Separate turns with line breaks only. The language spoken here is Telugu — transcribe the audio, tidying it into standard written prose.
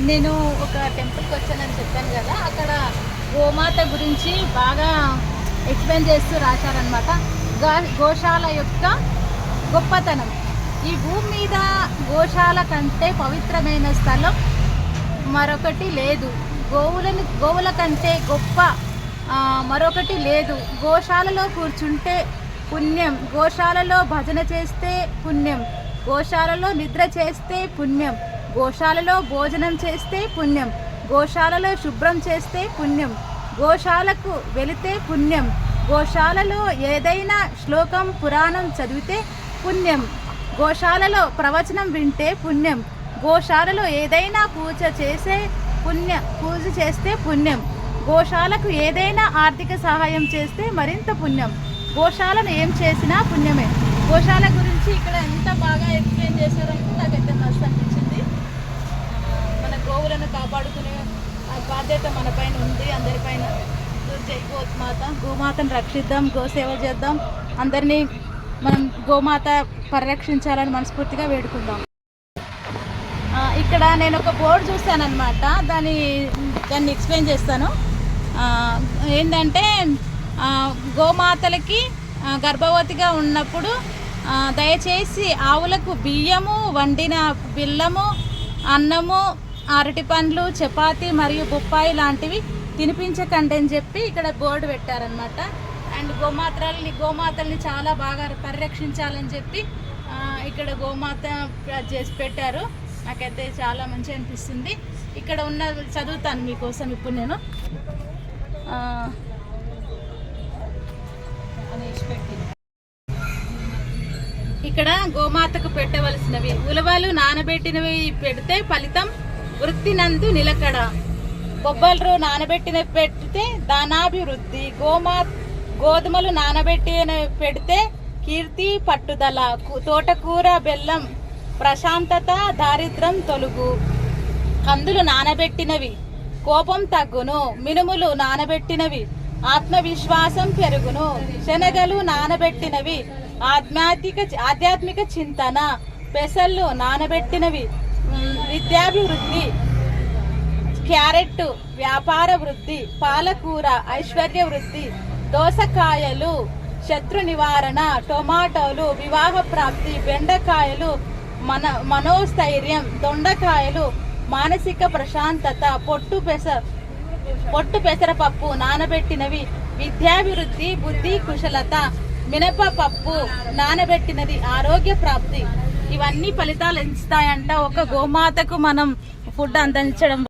నేను ఒక టెంపుల్కి వచ్చానని చెప్పాను కదా, అక్కడ గోమాత గురించి బాగా ఎక్స్ప్లెయిన్ చేస్తూ రాశారనమాట. గోశాల యొక్క గొప్పతనం. ఈ భూమి మీద గోశాల కంటే పవిత్రమైన స్థలం మరొకటి లేదు. గోవుల కంటే గొప్ప మరొకటి లేదు. గోశాలలో కూర్చుంటే పుణ్యం, గోశాలలో భజన చేస్తే పుణ్యం, గోశాలలో నిద్ర చేస్తే పుణ్యం, గోశాలలో భోజనం చేస్తే పుణ్యం, గోశాలలో శుభ్రం చేస్తే పుణ్యం, గోశాలకు వెళితే పుణ్యం, గోశాలలో ఏదైనా శ్లోకం పురాణం చదివితే పుణ్యం, గోశాలలో ప్రవచనం వింటే పుణ్యం, గోశాలలో ఏదైనా పూజ చేస్తే పుణ్యం, గోశాలకు ఏదైనా ఆర్థిక సహాయం చేస్తే మరింత పుణ్యం. గోశాలను ఏం చేసినా పుణ్యమే. గోశాల గురించి ఇక్కడ ఎంత బాగా ఎక్స్ప్లెయిన్ చేశారంటే నాకైతే మస్తు అనిపించింది. మన గోవులను కాపాడుకునే బాధ్యత మన పైన ఉంది, అందరిపైన. జై గోమాత. గోమాతను రక్షిద్దాం, గోసేవ చేద్దాం, అందరినీ మనం గోమాత పరిరక్షించాలని మనస్ఫూర్తిగా వేడుకుందాం. ఇక్కడ నేను ఒక బోర్డు చూశానమాట, దాన్ని ఎక్స్ప్లెయిన్ చేస్తాను. ఏంటంటే గోమాతలకి గర్భవతిగా ఉన్నప్పుడు దయచేసి ఆవులకు బియ్యము, వండిన బిల్లము, అన్నము, అరటి పండ్లు, చపాతి మరియు బొప్పాయి లాంటివి తినిపించకండి అని చెప్పి ఇక్కడ బోర్డు పెట్టారనమాట. అండ్ గోమాతల్ని చాలా బాగా పరిరక్షించాలని చెప్పి ఇక్కడ గోమాత చేసి పెట్టారు. నాకైతే చాలా మంచిగా అనిపిస్తుంది. ఇక్కడ ఉన్న చదువుతాను మీకోసం ఇప్పుడు నేను. ఇక్కడ గోమాతకు పెట్టవలసినవి: ఉలవలు నానబెట్టినవి పెడితే ఫలితం వృత్తినందు నిలకడ, బొబ్బలు నానబెట్టినవి పెడితే ధనాభివృద్ధి, గోధుమలు నానబెట్టిన పెడితే కీర్తి పట్టుదల, తోటకూర బెల్లం ప్రశాంతత దారిద్రం తొలుగు, కందులు నానబెట్టినవి కోపం తగ్గును, మినుములు నానబెట్టినవి ఆత్మవిశ్వాసం పెరుగును, శనగలు నానబెట్టినవి ఆధ్యాత్మిక చింతన, పెసళ్ళు నానబెట్టినవి విద్యాభివృద్ధి, క్యారెట్ వ్యాపార వృద్ధి, పాలకూర ఐశ్వర్య వృద్ధి, దోసకాయలు శత్రు నివారణ, టొమాటోలు వివాహ ప్రాప్తి, బెండకాయలు మనోస్థైర్యం, దొండకాయలు మానసిక ప్రశాంతత, పొట్టు పెసరపప్పు నానబెట్టినవి విద్యాభివృద్ధి, బుద్ధి కుశలత, మినపపప్పు నానబెట్టినది ఆరోగ్య ప్రాప్తి. ఇవన్నీ ఫలితాలు ఇస్తాయంట ఒక గోమాతకు మనం ఫుడ్ అందించడం.